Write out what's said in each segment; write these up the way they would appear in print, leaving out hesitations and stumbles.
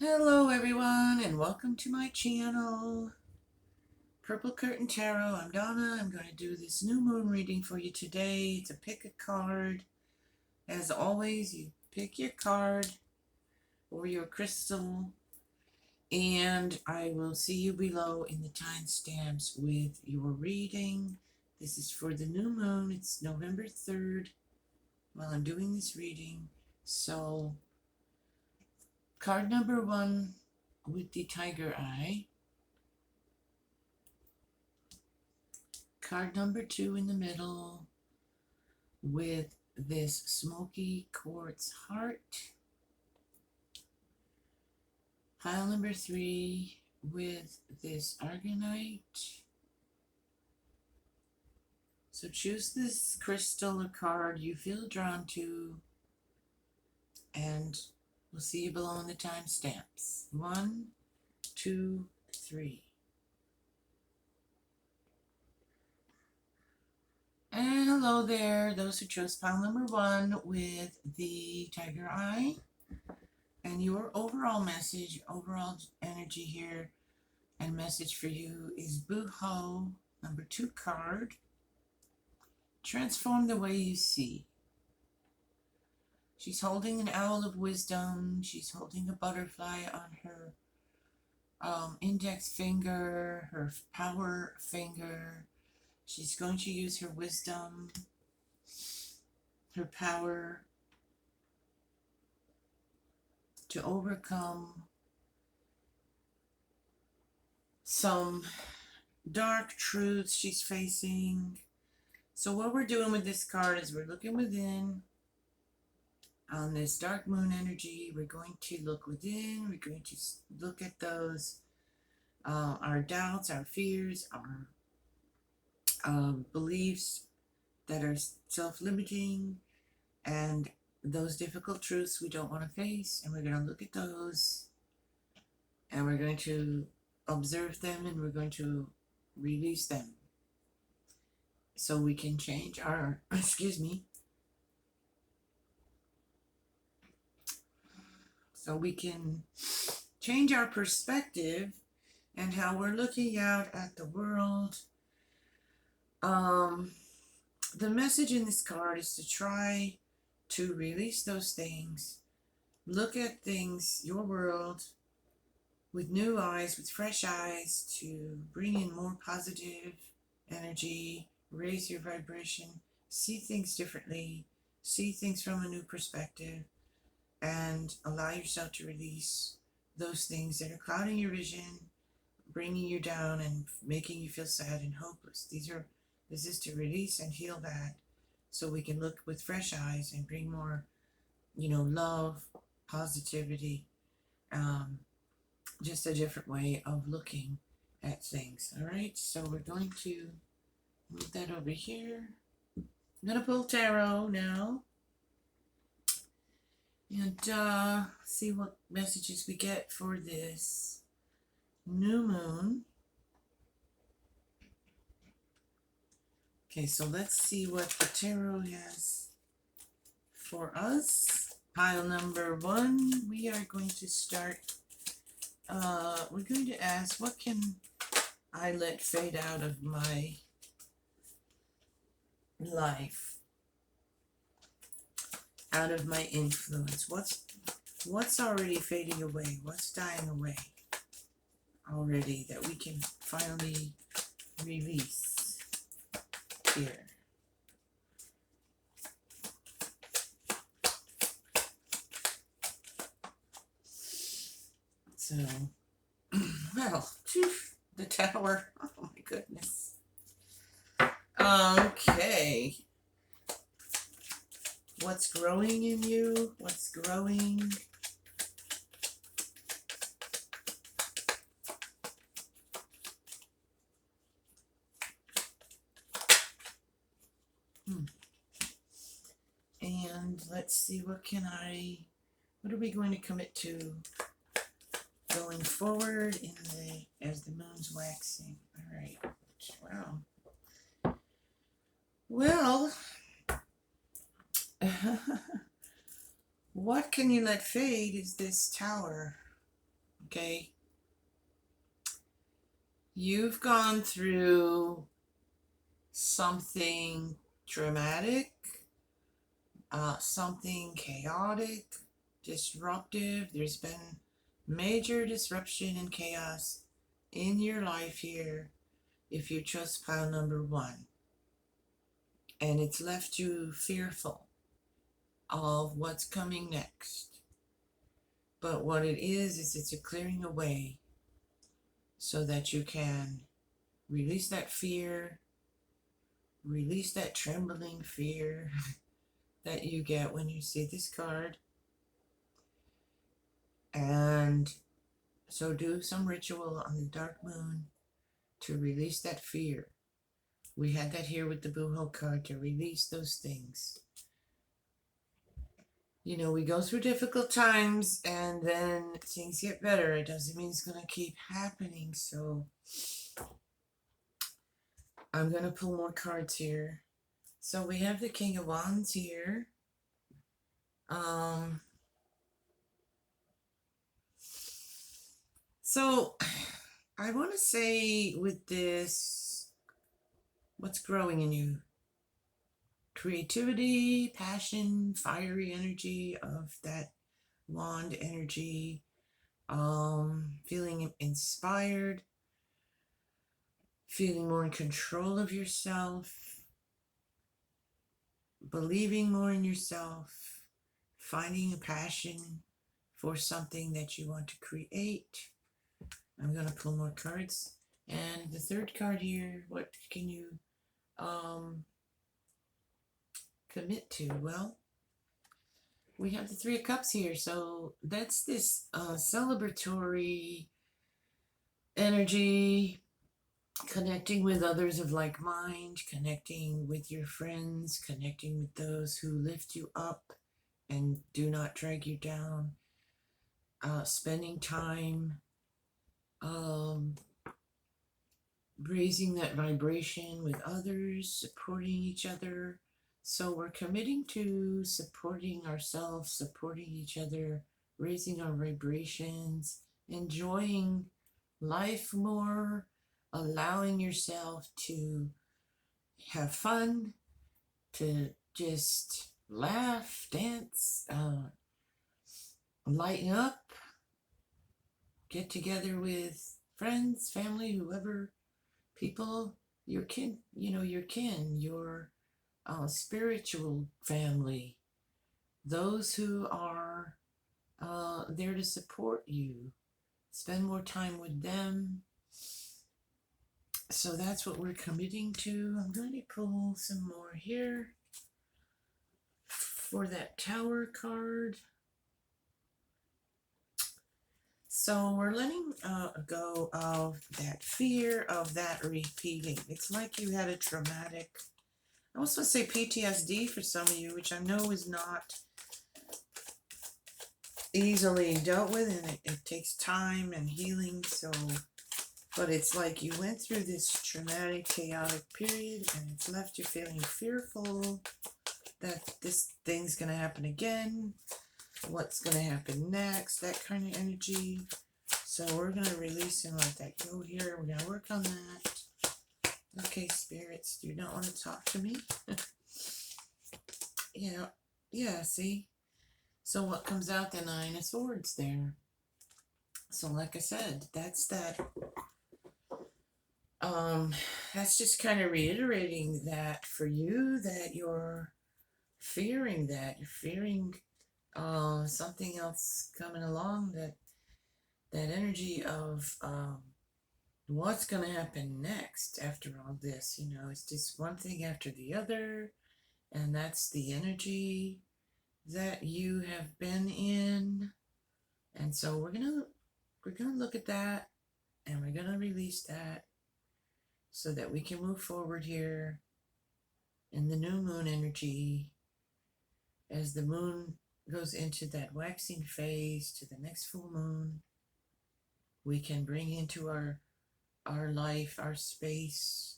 Hello everyone and welcome to my channel, Purple Curtain Tarot. I'm Donna. I'm going to do this new moon reading for you today. It's a pick a card. As always, you pick your card or your crystal and I will see you below in the timestamps with your reading. This is for the new moon. It's November 3rd while I'm doing this reading. So card number 1 with the tiger eye. Card number 2 in the middle with this Smoky Quartz heart. Pile number 3 with this Aragonite. So choose this crystal or card you feel drawn to, and we'll see you below in the timestamps. 1, 2, 3. And hello there, those who chose pile number 1 with the tiger eye. And your overall message, overall energy here and message for you is Boo-Ho, number 2 card. Transform the way you see. She's holding an owl of wisdom. She's holding a butterfly on her index finger, her power finger. She's going to use her wisdom, her power to overcome some dark truths she's facing. So what we're doing with this card is we're looking within on this dark moon energy. We're going to look within. We're going to look at those, our doubts, our fears, our beliefs that are self-limiting, and those difficult truths we don't want to face. And we're going to look at those, and we're going to observe them, and we're going to release them so we can change our, so we can change our perspective and how we're looking out at the world. The message in this card is to try to release those things, look at things, your world, with new eyes, with fresh eyes, to bring in more positive energy, raise your vibration, see things differently, see things from a new perspective, and allow yourself to release those things that are clouding your vision, bringing you down and making you feel sad and hopeless. This is to release and heal that so we can look with fresh eyes and bring more, love, positivity, just a different way of looking at things. All right, so we're going to move that over here. I'm going to pull tarot now and see what messages we get for this new moon. Okay, so let's see what the tarot has for us. Pile number 1, we are going to start. We're going to ask, what can I let fade out of my life, out of my influence? What's already fading away? What's dying away already that we can finally release here? So, well, the tower. Oh my goodness. Okay. What's growing in you? What's growing? And let's see, what are we going to commit to going forward as the moon's waxing? All right. Wow. Well, what can you let fade is this tower. Okay? You've gone through something dramatic, something chaotic, disruptive. There's been major disruption and chaos in your life here if you trust pile number one. And it's left you fearful of what's coming next. But what it is it's a clearing away so that you can release that fear, release that trembling fear that you get when you see this card. And so do some ritual on the dark moon to release that fear. We had that here with the Booho card to release those things. You know, we go through difficult times and then things get better. It doesn't mean it's going to keep happening. So I'm going to pull more cards here. So we have the King of Wands here. So I want to say with this, what's growing in you? Creativity, passion, fiery energy of that wand energy, feeling inspired, feeling more in control of yourself, believing more in yourself, finding a passion for something that you want to create. I'm going to pull more cards. And the third card here, what can you commit to? Well, we have the Three of Cups here, so that's this celebratory energy, connecting with others of like mind, connecting with your friends, connecting with those who lift you up and do not drag you down, spending time raising that vibration with others, supporting each other. So we're committing to supporting ourselves, supporting each other, raising our vibrations, enjoying life more, allowing yourself to have fun, to just laugh, dance, lighten up, get together with friends, family, whoever, people, your kin, your spiritual family, those who are there to support you. Spend more time with them. So that's what we're committing to. I'm going to pull some more here for that Tower card. So we're letting go of that fear of that repeating. It's like you had a traumatic, I was supposed to say PTSD for some of you, which I know is not easily dealt with, and it takes time and healing. So, but it's like you went through this traumatic, chaotic period, and it's left you feeling fearful that this thing's going to happen again. What's going to happen next? That kind of energy. So we're going to release and let that go here. We're going to work on that. Okay, spirits, do you not want to talk to me? Yeah, see? So what comes out? The Nine of Swords there. So like I said, that's that. That's just kind of reiterating that for you, that you're fearing that. You're fearing something else coming along, that energy of what's going to happen next after all this. It's just one thing after the other, and that's the energy that you have been in. And so we're gonna look at that, and we're gonna release that so that we can move forward here in the new moon energy. As the moon goes into that waxing phase to the next full moon, we can bring into our life, our space,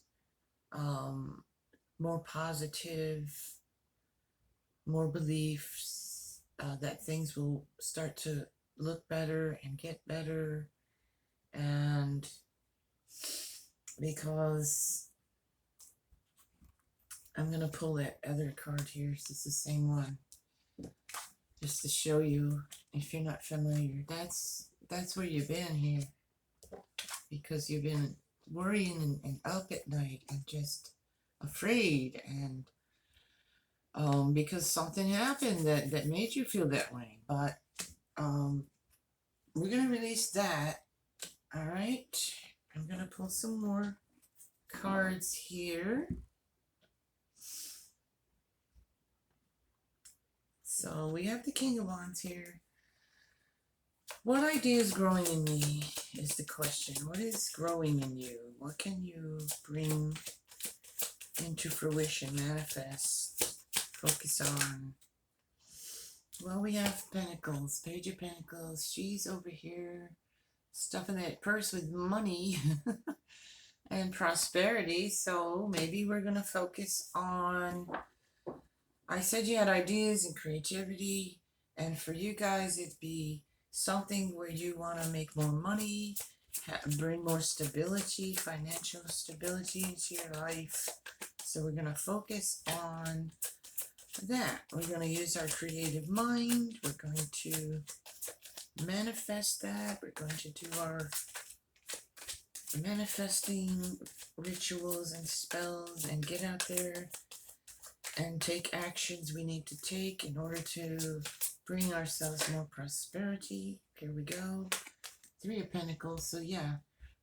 more positive, more beliefs, that things will start to look better and get better. And because I'm going to pull that other card here. It's the same one. Just to show you, if you're not familiar, that's where you've been here. Because you've been worrying and up at night and just afraid, and because something happened that made you feel that way. But we're going to release that. All right. I'm going to pull some more cards here. So we have the King of Wands here. What idea is growing in me is the question. What is growing in you? What can you bring into fruition, manifest, focus on? Well, we have Pentacles, Page of Pentacles. She's over here stuffing that purse with money and prosperity. So maybe we're going to focus on, I said you had ideas and creativity, and for you guys it'd be something where you want to make more money, bring more stability, financial stability into your life. So we're going to focus on that. We're going to use our creative mind. We're going to manifest that. We're going to do our manifesting rituals and spells and get out there and take actions we need to take in order to bring ourselves more prosperity. Here we go. Three of Pentacles. So yeah,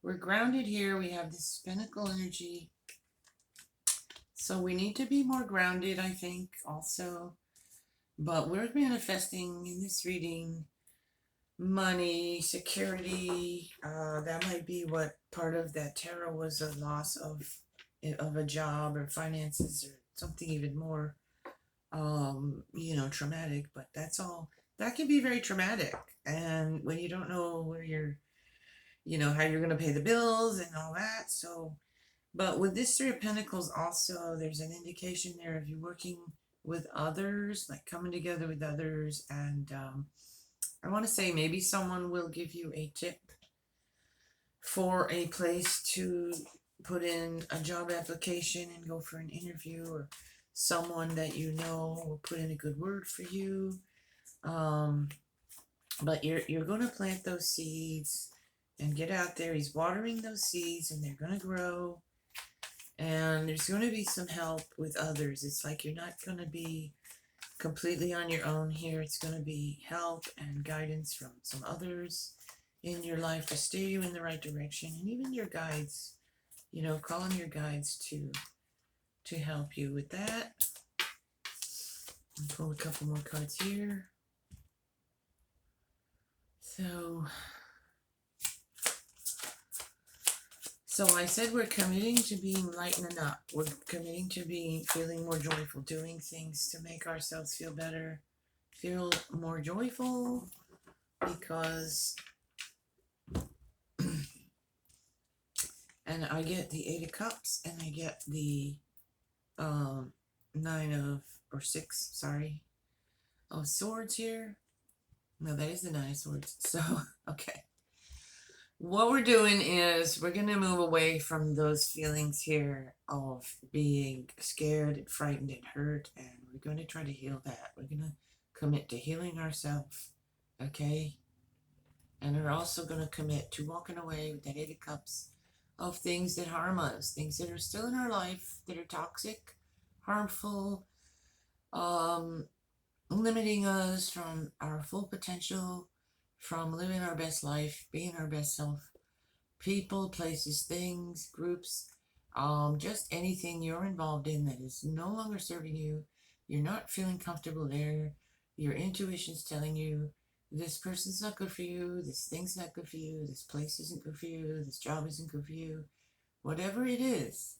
we're grounded here. We have this Pentacle energy. So we need to be more grounded, I think, also. But we're manifesting in this reading money, security. That might be what part of that tarot was, a loss of a job or finances or something even more, traumatic. But that's all. That can be very traumatic. And when you don't know where you're, how you're going to pay the bills and all that. So, but with this Three of Pentacles also, there's an indication there of you working with others, like coming together with others. And I want to say maybe someone will give you a tip for a place to put in a job application and go for an interview, or someone that you know will put in a good word for you. But you're going to plant those seeds and get out there. He's watering those seeds and they're going to grow. And there's going to be some help with others. It's like you're not going to be completely on your own here. It's going to be help and guidance from some others in your life to steer you in the right direction. And even your guides, call on your guides to help you with that. I'll pull a couple more cards here. So I said we're committing to being lightening up. We're committing to feeling more joyful, doing things to make ourselves feel better, feel more joyful, because and I get the Eight of Cups and I get the Six of Swords here. No, that is the Nine of Swords. So, okay. What we're doing is we're going to move away from those feelings here of being scared and frightened and hurt, and we're going to try to heal that. We're going to commit to healing ourselves, okay? And we're also going to commit to walking away with that Eight of Cups of things that harm us, things that are still in our life that are toxic, harmful, limiting us from our full potential, from living our best life, being our best self. People, places, things, groups, just anything you're involved in that is no longer serving you. You're not feeling comfortable there. Your intuition's telling you this person's not good for you, this thing's not good for you, this place isn't good for you, this job isn't good for you, whatever it is.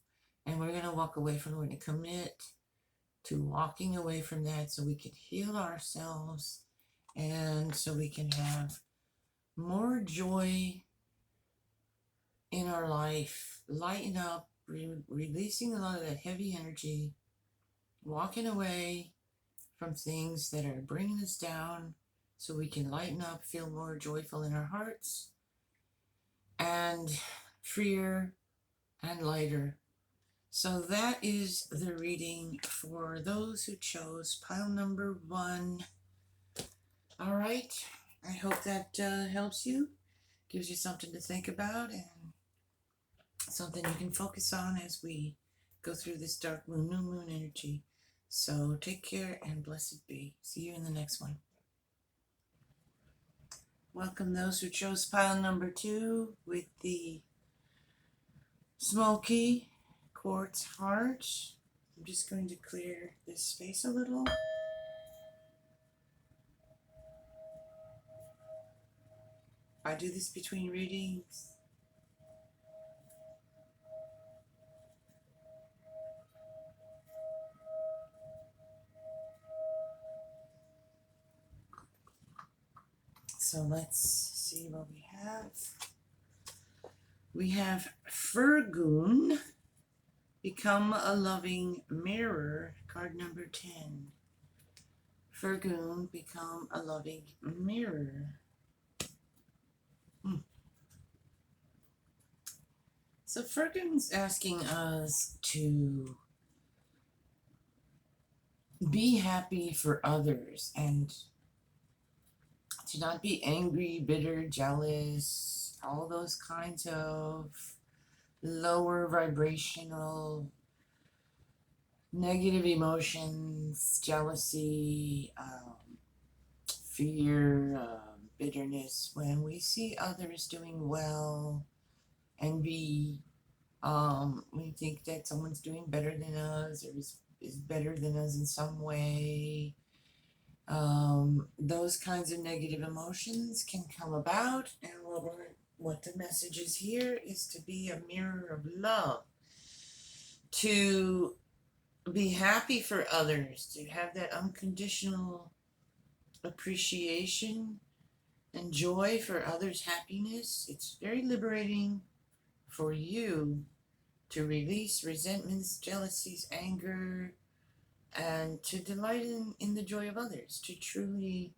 And we're going to walk away from it. We're going to commit to walking away from that so we can heal ourselves and so we can have more joy in our life, lighten up, releasing a lot of that heavy energy, walking away from things that are bringing us down so we can lighten up, feel more joyful in our hearts, and freer and lighter. So that is the reading for those who chose pile number 1. All right. I hope that helps you, gives you something to think about, and something you can focus on as we go through this dark moon, new moon energy. So take care and blessed be. See you in the next one. Welcome those who chose pile number 2 with the Smoky Quartz heart. I'm just going to clear this space a little. I do this between readings. So let's see what we have. We have Fergoon, Become a Loving Mirror, card number 10. Fergoon, Become a Loving Mirror. So Fergoon's asking us to be happy for others and to not be angry, bitter, jealous, all those kinds of lower vibrational negative emotions, jealousy, fear, bitterness. When we see others doing well, envy, we think that someone's doing better than us or is better than us in some way. Those kinds of negative emotions can come about, and what the message is here is to be a mirror of love, to be happy for others, to have that unconditional appreciation and joy for others' happiness. It's very liberating for you to release resentments, jealousies, anger, and to delight in the joy of others, to truly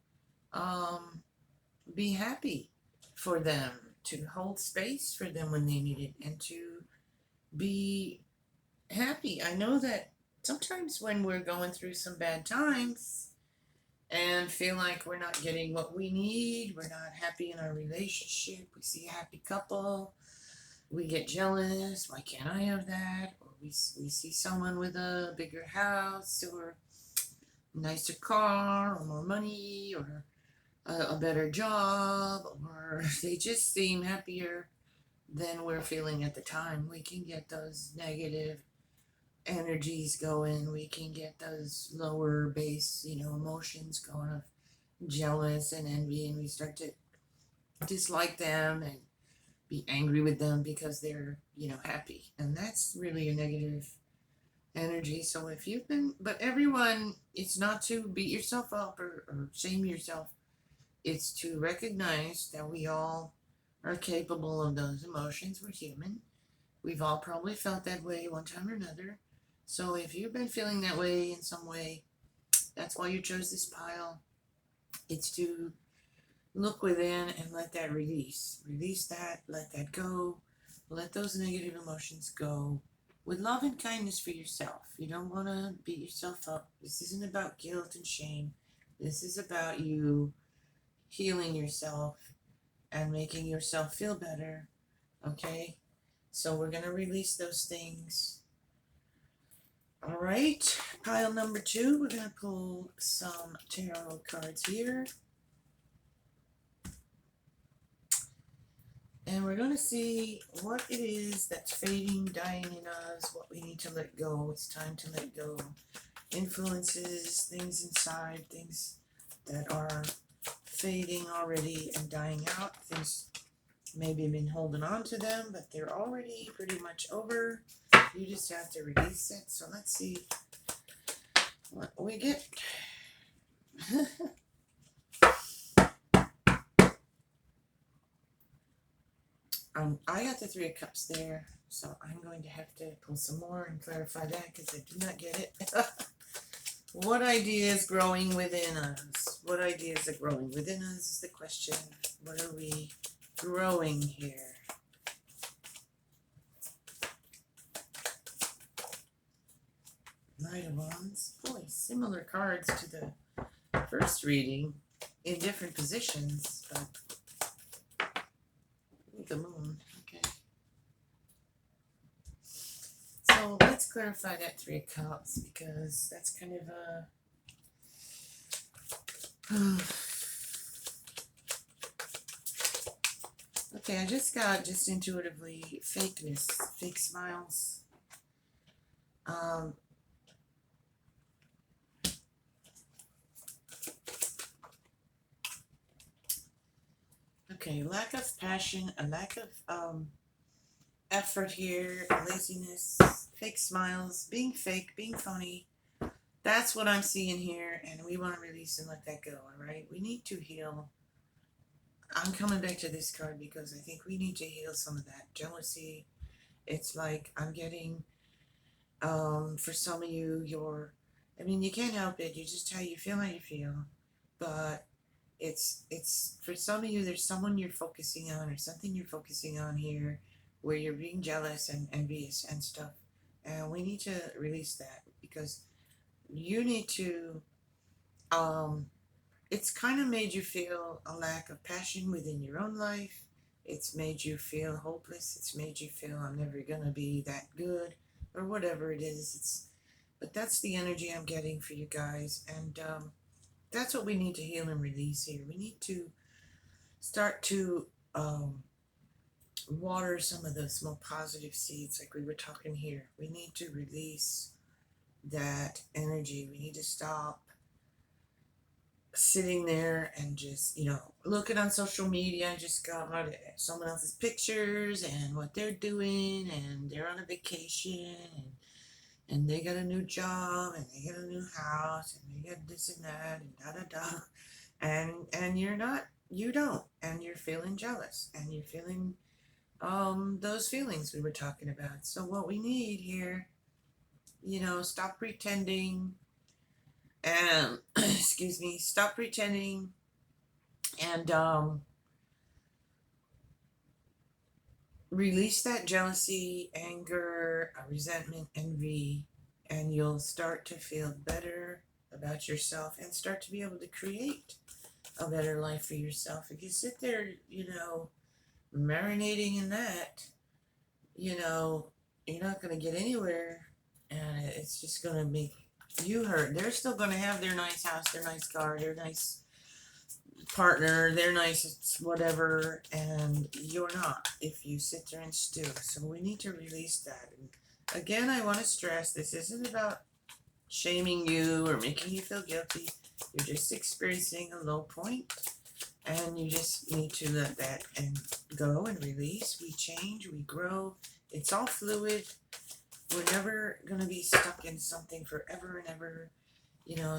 be happy for them, to hold space for them when they need it, and to be happy. I know that sometimes when we're going through some bad times and feel like we're not getting what we need, we're not happy in our relationship, we see a happy couple, we get jealous, why can't I have that? Or we see someone with a bigger house or a nicer car or more money or a better job, or they just seem happier than we're feeling at the time. We can get those negative energies going. We can get those lower base, emotions going of jealous and envy, and we start to dislike them and be angry with them because they're, happy. And that's really a negative energy. So if you've been, but everyone, it's not to beat yourself up or shame yourself. It's to recognize that we all are capable of those emotions. We're human. We've all probably felt that way one time or another. So if you've been feeling that way in some way, that's why you chose this pile. It's to look within and let that release. Release that, let that go. Let those negative emotions go with love and kindness for yourself. You don't want to beat yourself up. This isn't about guilt and shame. This is about you healing yourself and making yourself feel better. Okay? So we're going to release those things. All right, pile number 2, we're going to pull some tarot cards here. And we're going to see what it is that's fading, dying in us, what we need to let go. It's time to let go. Influences, things inside, things that are fading already and dying out. Things maybe have been holding on to them, but they're already pretty much over. You just have to release it. So let's see what we get. I got the 3 of Cups there, so I'm going to have to pull some more and clarify that because I do not get it. What idea is growing within us? What ideas are growing within us is the question. What are we growing here? Knight of Wands. Boy, similar cards to the first reading in different positions, but the moon. Okay. So let's clarify that Three of Cups, because that's kind of a... Okay, I just got intuitively fakeness, fake smiles. Okay, lack of passion, a lack of effort here, laziness, fake smiles, being fake, being phony. That's what I'm seeing here, and we want to release and let that go, all right? We need to heal. I'm coming back to this card because I think we need to heal some of that jealousy. It's like I'm getting, for some of you, I mean, you can't help it. You just how you feel, but it's for some of you, there's someone you're focusing on or something you're focusing on here where you're being jealous and envious and stuff. And we need to release that because you need to, it's kind of made you feel a lack of passion within your own life. It's made you feel hopeless. It's made you feel I'm never going to be that good or whatever it is. But that's the energy I'm getting for you guys. And that's what we need to heal and release here. We need to start to water some of those more positive seeds like we were talking here. We need to release that energy. We need to stop sitting there and just, looking on social media and just got someone else's pictures and what they're doing, and they're on a vacation, and they got a new job, and they got a new house, and they got this and that, and da-da-da, and you don't, and you're feeling jealous, and you're feeling those feelings we were talking about. So what we need here, stop pretending, and excuse me, stop pretending, and release that jealousy, anger, resentment, envy, and you'll start to feel better about yourself and start to be able to create a better life for yourself. If you sit there, marinating in that, you're not going to get anywhere, and it's just going to make you hurt. They're still going to have their nice house, their nice car, their nice partner, their nice whatever, and you're not if you sit there and stew. So we need to release that. And again, I want to stress, this isn't about shaming you or making you feel guilty. You're just experiencing a low point, and you just need to let that and go and release. We change, we grow. It's all fluid. We're never going to be stuck in something forever and ever,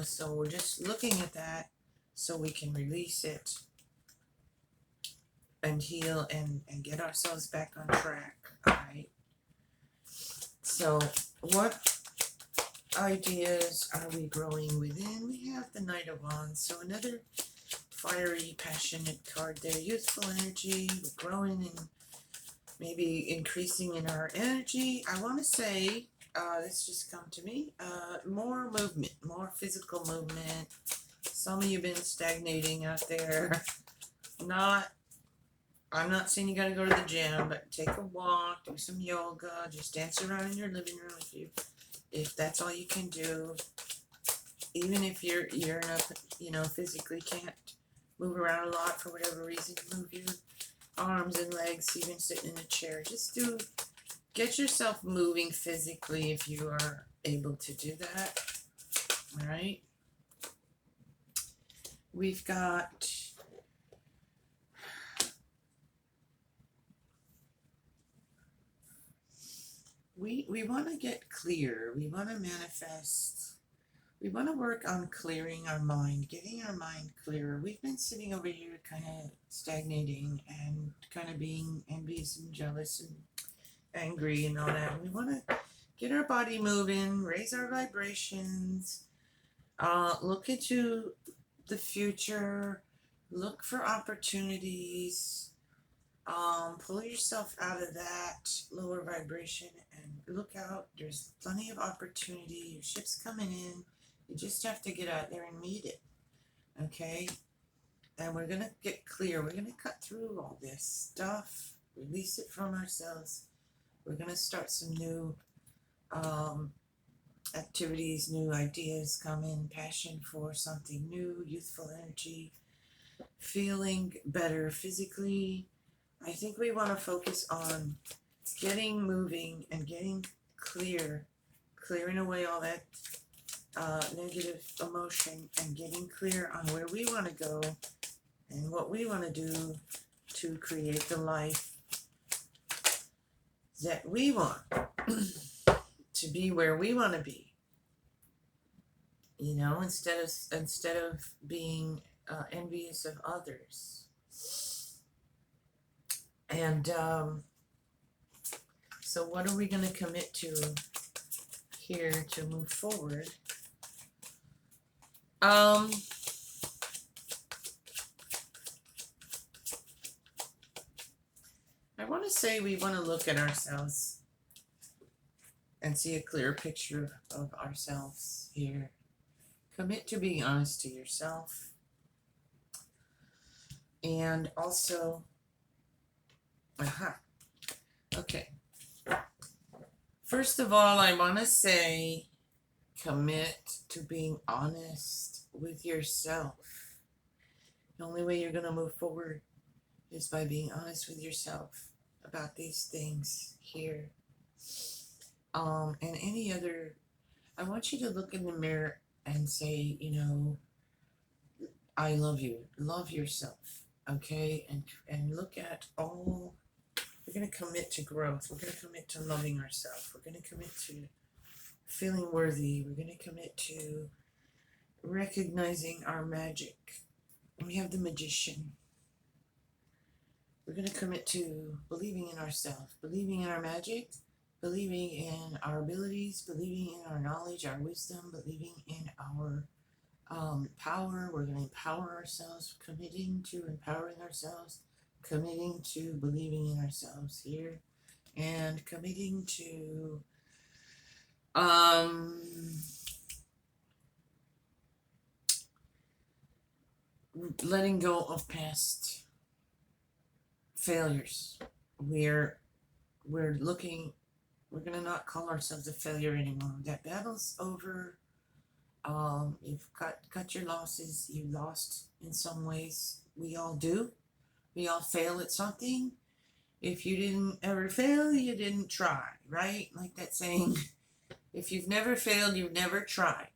so we're just looking at that so we can release it and heal and get ourselves back on track. All right. So what ideas are we growing within? We have the Knight of Wands. So another fiery, passionate card there. Youthful energy. We're growing and maybe increasing in our energy. I want to say, this just come to me, more movement, more physical movement. Some of you have been stagnating out there. I'm not saying you got to go to the gym, but take a walk, do some yoga, just dance around in your living room if that's all you can do. Even if you're physically can't move around a lot for whatever reason, move your arms and legs, even sitting in a chair. Just get yourself moving physically if you are able to do that. All right. We've got we want to get clear. We want to manifest. We want to work on clearing our mind, getting our mind clearer. We've been sitting over here kind of stagnating and kind of being envious and jealous and angry and all that. We want to get our body moving, raise our vibrations, Look into the future. Look for opportunities. Pull yourself out of that lower vibration and look out. There's plenty of opportunity. Your ship's coming in. You just have to get out there and meet it. Okay? And we're going to get clear. We're going to cut through all this stuff, release it from ourselves. We're going to start some new activities, new ideas come in, passion for something new, youthful energy, feeling better physically. I think we want to focus on getting moving and getting clear, clearing away all that negative emotion and getting clear on where we want to go and what we want to do to create the life that we want, to be where we want to be. You know, instead of being envious of others. And so what are we going to commit to here to move forward? I want to say we want to look at ourselves and see a clear picture of ourselves here. Commit to being honest to yourself. And also, okay. First of all, I want to say commit to being honest with yourself. The only way you're going to move forward is by being honest with yourself about these things here. And any other, I want you to look in the mirror and say, you know, I love you. Love yourself. Okay? And look at all, we're going to commit to growth. We're going to commit to loving ourselves. We're going to commit to feeling worthy. We're going to commit to recognizing our magic. We have the magician. We're going to commit to believing in ourselves, believing in our magic, believing in our abilities, believing in our knowledge, our wisdom, believing in our power. We're going to empower ourselves, committing to empowering ourselves, committing to believing in ourselves here, and committing to letting go of past failures. We're looking, we're going to not call ourselves a failure anymore. That battle's over. You've cut your losses. You lost in some ways. We all do. We all fail at something. If you didn't ever fail, you didn't try, right? Like that saying, if you've never failed, you've never tried.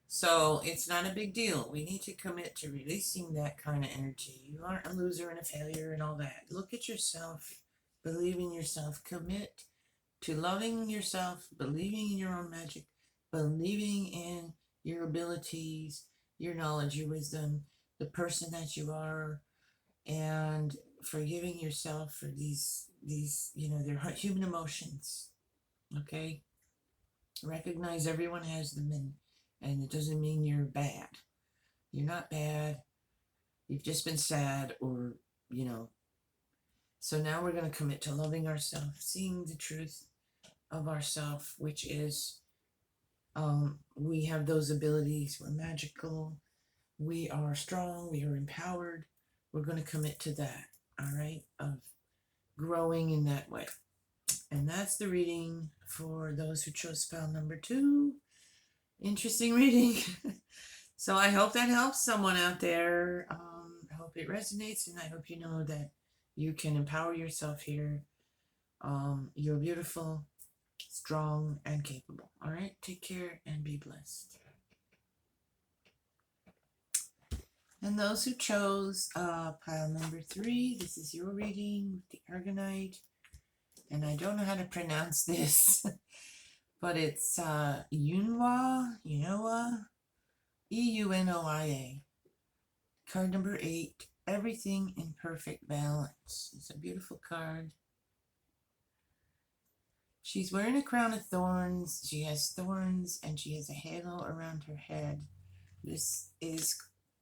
So it's not a big deal. We need to commit to releasing that kind of energy. You aren't a loser and a failure and all that. Look at yourself, believe in yourself, commit to loving yourself, believing in your own magic, believing in your abilities, your knowledge, your wisdom, the person that you are, and forgiving yourself for these, you know, they're human emotions. Okay? Recognize everyone has them, and it doesn't mean you're bad. You're not bad. You've just been sad, or, you know. So now we're going to commit to loving ourselves, seeing the truth of ourselves, which is we have those abilities. We're magical. We are strong. We are empowered. We're going to commit to that, all right, of growing in that way. And that's the reading for those who chose spell number 2. Interesting reading. So I hope that helps someone out there. I hope it resonates, and I hope you know that you can empower yourself here. You're beautiful, strong, and capable. All right, take care and be blessed. And those who chose pile number 3, this is your reading with the Aragonite. And I don't know how to pronounce this, but it's Yunwa, Eunoia. Card number 8, everything in perfect balance. It's a beautiful card. She's wearing a crown of thorns. She has thorns and she has a halo around her head. This is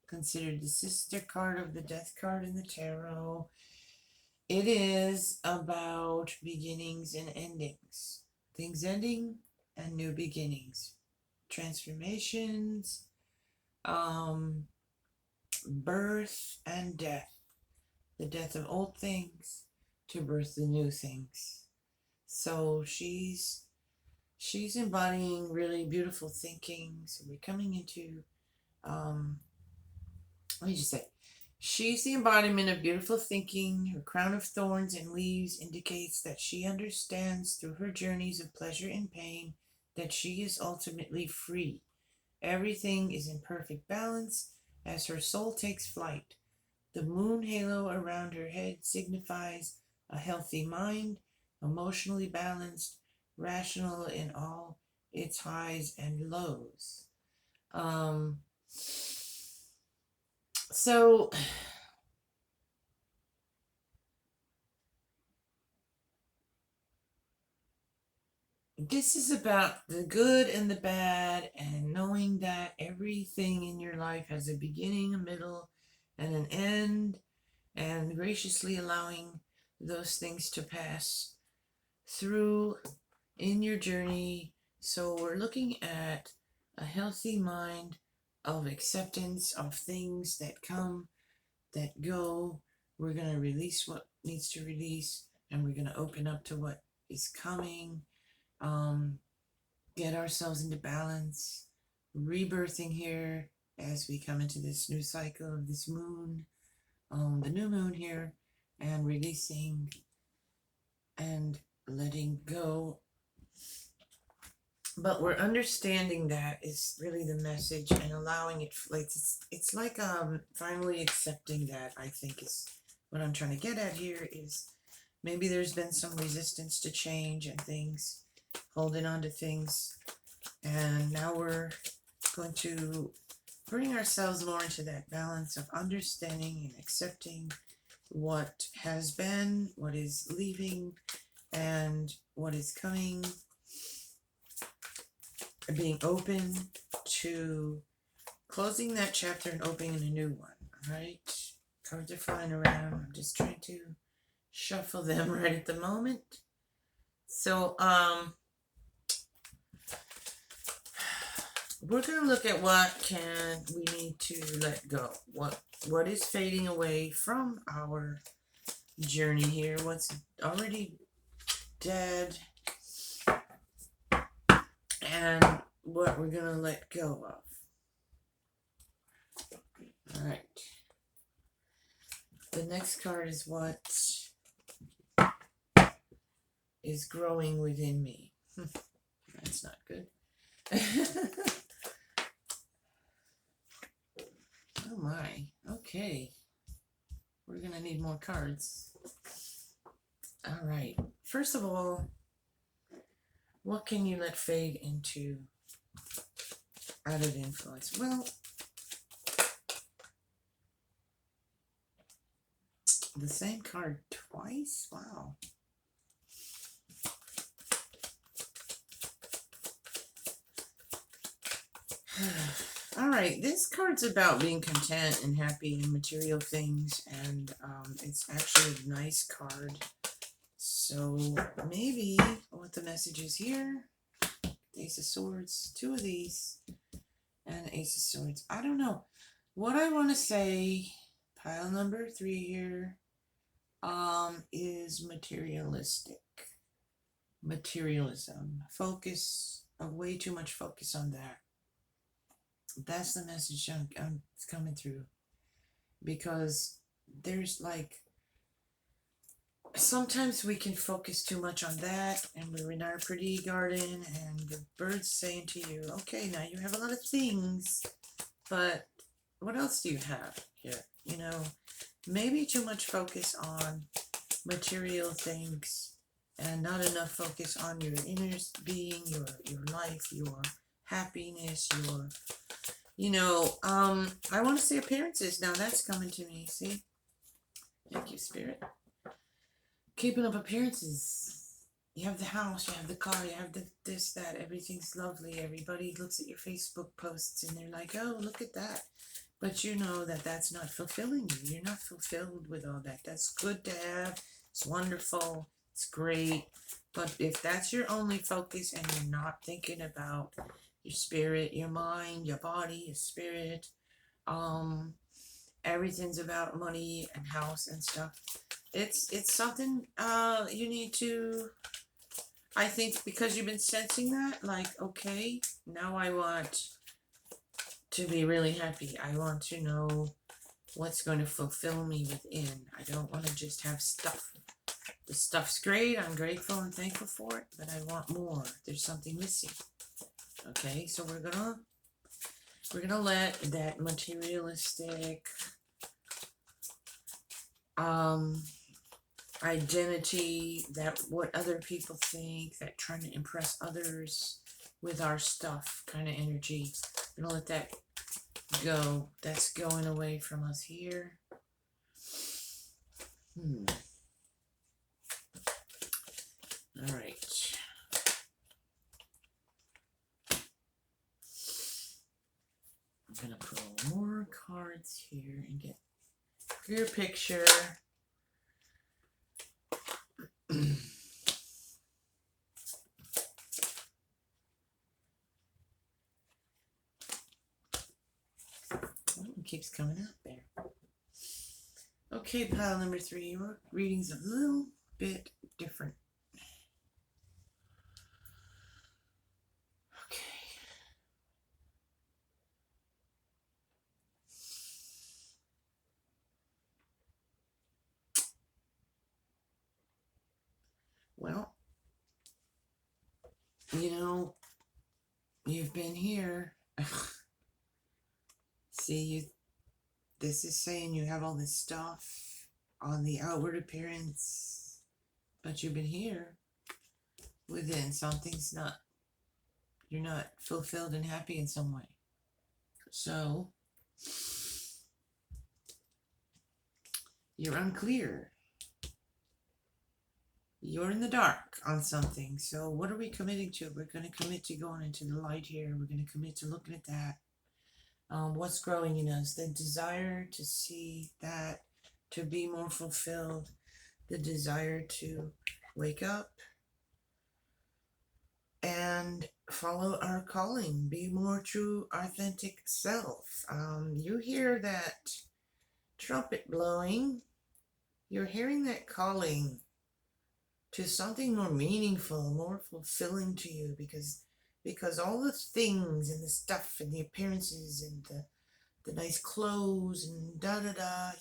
considered the sister card of the Death card in the tarot. It is about beginnings and endings. Things ending and new beginnings. Transformations, birth and death. The death of old things to birth the new things. So she's embodying really beautiful thinking. So we're coming into let me just say, she's the embodiment of beautiful thinking. Her crown of thorns and leaves indicates that she understands through her journeys of pleasure and pain that she is ultimately free. Everything is in perfect balance as her soul takes flight. The moon halo around her head signifies a healthy mind, emotionally balanced, rational in all its highs and lows. So this is about the good and the bad, and knowing that everything in your life has a beginning, a middle, and an end, and graciously allowing those things to pass through in your journey. So we're looking at a healthy mind of acceptance of things that come, that go. We're going to release what needs to release, and we're going to open up to what is coming. Get ourselves into balance, rebirthing here as we come into this new cycle of this moon, the new moon here, and releasing and letting go. But we're understanding that is really the message, and allowing it. Like it's like finally accepting that, I think, is what I'm trying to get at here. Is maybe there's been some resistance to change and things, holding on to things, and now we're going to bring ourselves more into that balance of understanding and accepting what has been, what is leaving, and what is coming, being open to closing that chapter and opening a new one. All right, cards are flying around. I'm just trying to shuffle them right at the moment. So we're going to look at what can we need to let go. What is fading away from our journey here? What's already dead? And what we're going to let go of. All right. The next card is what is growing within me. That's not good. Oh my. Okay. We're going to need more cards. All right. First of all, what can you let fade into out of influence? Well, the same card twice? Wow. All right, this card's about being content and happy in material things, and it's actually a nice card. So maybe what the message is here, Ace of Swords, two of these, and Ace of Swords. I don't know. What I want to say, pile number 3 here, is materialistic. Materialism. Focus, way too much focus on that. That's the message it's coming through, because there's like sometimes we can focus too much on that, and we're in our pretty garden and the bird's saying to you, okay, now you have a lot of things, but what else do you have here? You know, maybe too much focus on material things and not enough focus on your inner being, your life, your happiness, your, you know, I want to say appearances. Now that's coming to me. See? Thank you, Spirit. Keeping up appearances. You have the house, you have the car, you have the this, that, everything's lovely. Everybody looks at your Facebook posts and they're like, oh, look at that. But you know that that's not fulfilling you. You're not fulfilled with all that. That's good to have. It's wonderful. It's great. But if that's your only focus and you're not thinking about your spirit, your mind, your body, your spirit, um, everything's about money and house and stuff. It's something you need to, I think, because you've been sensing that, like, okay, now I want to be really happy. I want to know what's going to fulfill me within. I don't want to just have stuff. The stuff's great. I'm grateful and thankful for it, but I want more. There's something missing. Okay, so we're gonna let that materialistic identity, that what other people think, that trying to impress others with our stuff kind of energy, we're gonna let that go. That's going away from us here. All right. I'm gonna pull more cards here and get a clear picture. It keeps coming out there. Okay, pile number 3. Your reading's a little bit different. Okay. Well, you know, you've been here. See, this is saying you have all this stuff on the outward appearance, but you've been here within. Something's not, you're not fulfilled and happy in some way. So, you're unclear. You're in the dark on something. So what are we committing to? We're going to commit to going into the light here. We're going to commit to looking at that. What's growing in us? The desire to see that, to be more fulfilled, the desire to wake up and follow our calling, be more true, authentic self. You hear that trumpet blowing. You're hearing that calling to something more meaningful, more fulfilling to you, because all the things and the stuff and the appearances and the nice clothes and da-da-da,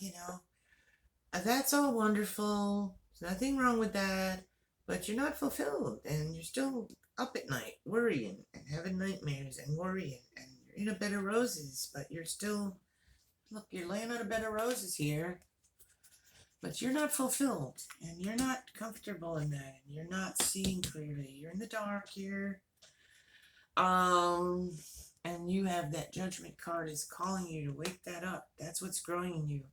that's all wonderful. There's nothing wrong with that, but you're not fulfilled and you're still up at night worrying and having nightmares and worrying, and you're in a bed of roses, but you're still, look, you're laying on a bed of roses here, but you're not fulfilled and you're not comfortable in that and you're not seeing clearly. You're in the dark here. And you have that judgment card is calling you to wake that up. That's what's growing in you.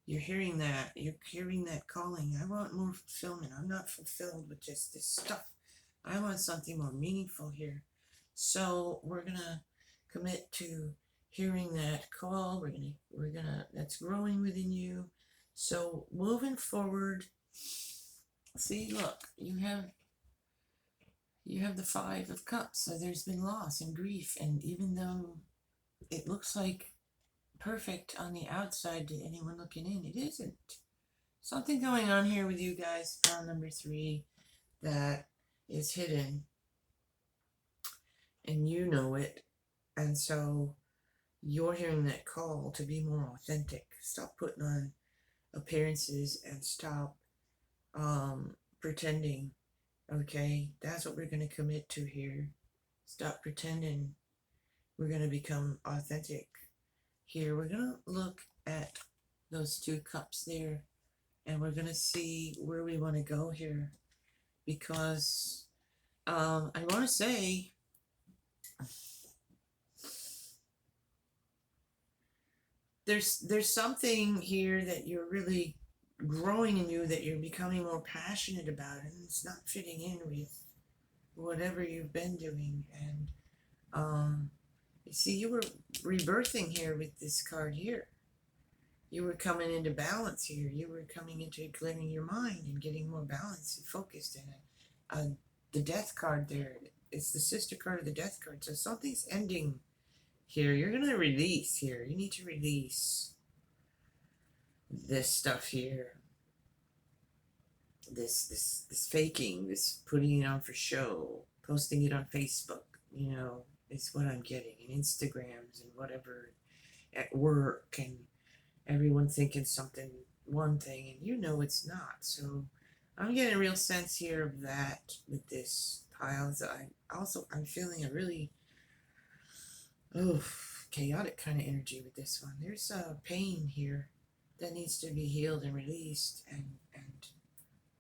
You're hearing that. You're hearing that calling. I want more fulfillment. I'm not fulfilled with just this stuff. I want something more meaningful here. So we're gonna commit to hearing that call. We're gonna that's growing within you. So moving forward, see, look, you have the 5 of Cups. So there's been loss and grief, and even though it looks like perfect on the outside to anyone looking in, it isn't. Something going on here with you guys, pile number 3, that is hidden, and you know it, and so you're hearing that call to be more authentic. Stop putting on appearances and stop pretending. Okay, that's what we're going to commit to here. Stop pretending. We're going to become authentic here. We're going to look at those 2 cups there, and we're going to see where we want to go here, because I want to say there's something here that you're really growing in you that you're becoming more passionate about, and it's not fitting in with whatever you've been doing. And you see, you were rebirthing here with this card here. You were coming into balance here. You were coming into clearing your mind and getting more balanced and focused in it. The death card there, it's the sister card of the death card. So something's ending here. You're going to release here. You need to release this stuff here. This faking, this putting it on for show, posting it on Facebook, you know, is what I'm getting. And Instagrams and whatever at work, and everyone thinking something, one thing, and you know it's not. So I'm getting a real sense here of that with this pile. So I'm feeling a really chaotic kind of energy with this one. There's a pain here that needs to be healed and released, and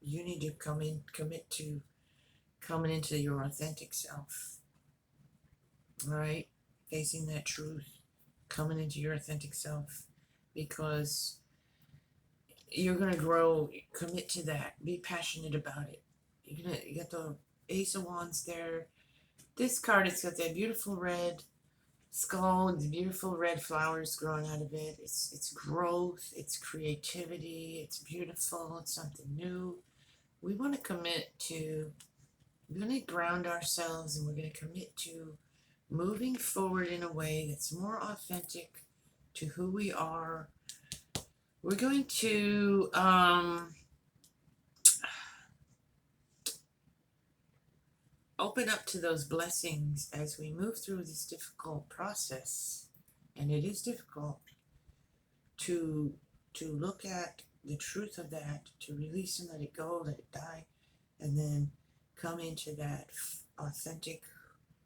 you need to commit to coming into your authentic self. All right, facing that truth, coming into your authentic self, because you're gonna grow. Commit to that. Be passionate about it. You got the Ace of Wands there. This card, it's got that beautiful red skull and the beautiful red flowers growing out of it. It's growth. It's creativity. It's beautiful. It's something new. We want to commit to. We're going to ground ourselves, and we're going to commit to moving forward in a way that's more authentic to who we are. We're going to open up to those blessings as we move through this difficult process. And it is difficult to look at the truth of that, to release and let it go, let it die, and then come into that authentic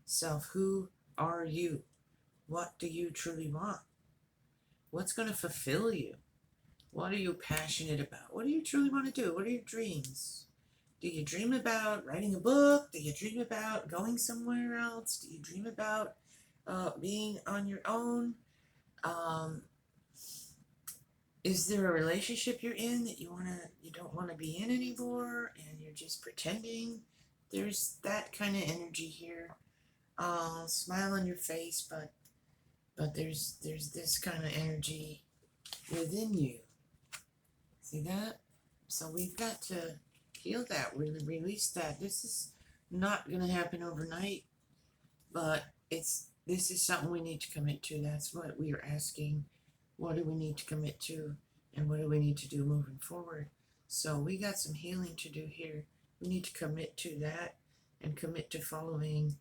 self. Who are you? What do you truly want? What's going to fulfill you? What are you passionate about? What do you truly want to do? What are your dreams? Do you dream about writing a book? Do you dream about going somewhere else? Do you dream about being on your own? Is there a relationship you're in that you don't want to be in anymore, and you're just pretending? There's that kind of energy here. Smile on your face, but there's this kind of energy within you. See that? So we've got to heal that, really release that. This is not going to happen overnight, but this is something we need to commit to. That's what we are asking. What do we need to commit to, and what do we need to do moving forward? So we got some healing to do here. We need to commit to that, and commit to following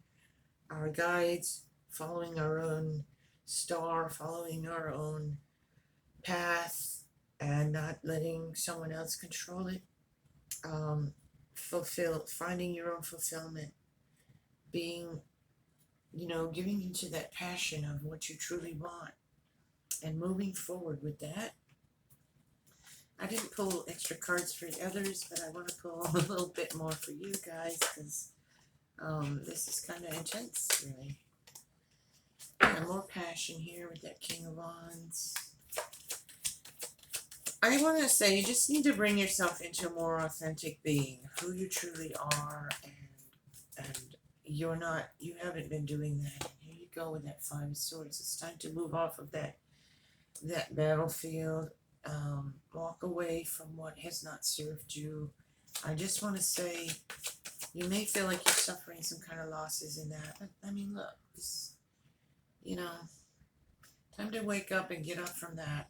our guides, following our own star, following our own path, and not letting someone else control it. Finding your own fulfillment, being, giving into that passion of what you truly want, and moving forward with that. I didn't pull extra cards for the others, but I want to pull a little bit more for you guys, because this is kind of intense, really. And more passion here with that King of Wands. I want to say you just need to bring yourself into a more authentic being, who you truly are, and you haven't been doing that. Here you go with that Five of Swords. It's time to move off of that battlefield. Walk away from what has not served you. I just want to say, you may feel like you're suffering some kind of losses in that, but I mean, look, this, time to wake up and get up from that.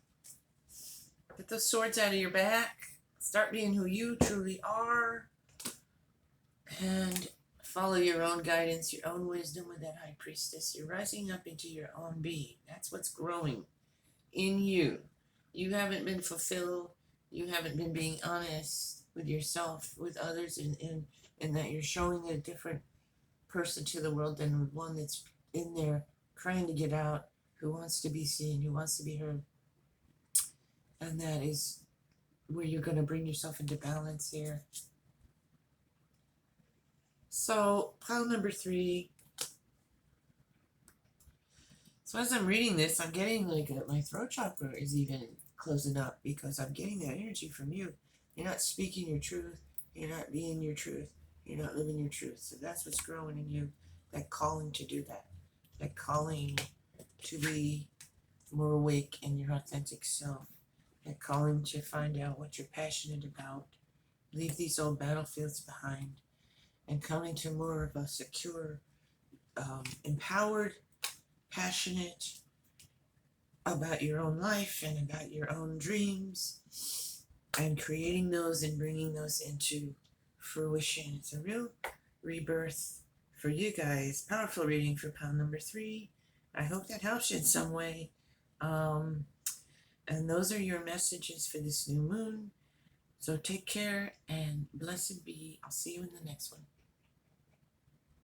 Get those swords out of your back. Start being who you truly are, and follow your own guidance, your own wisdom with that High Priestess. You're rising up into your own being. That's what's growing in you. You haven't been fulfilled. You haven't been being honest with yourself, with others, and that you're showing a different person to the world than one that's in there trying to get out, who wants to be seen, who wants to be heard. And that is where you're going to bring yourself into balance here. So, pile number 3. So as I'm reading this, I'm getting like my throat chakra is even closing up, because I'm getting that energy from you. You're not speaking your truth. You're not being your truth. You're not living your truth. So that's what's growing in you. That calling to do that. That calling to be more awake in your authentic self. That calling to find out what you're passionate about. Leave these old battlefields behind and come into more of a secure, empowered, passionate about your own life and about your own dreams, and creating those and bringing those into fruition. It's a real rebirth for you guys. Powerful reading for pile number 3. I hope that helps you in some way. And those are your messages for this new moon. So take care and blessed be. I'll see you in the next one.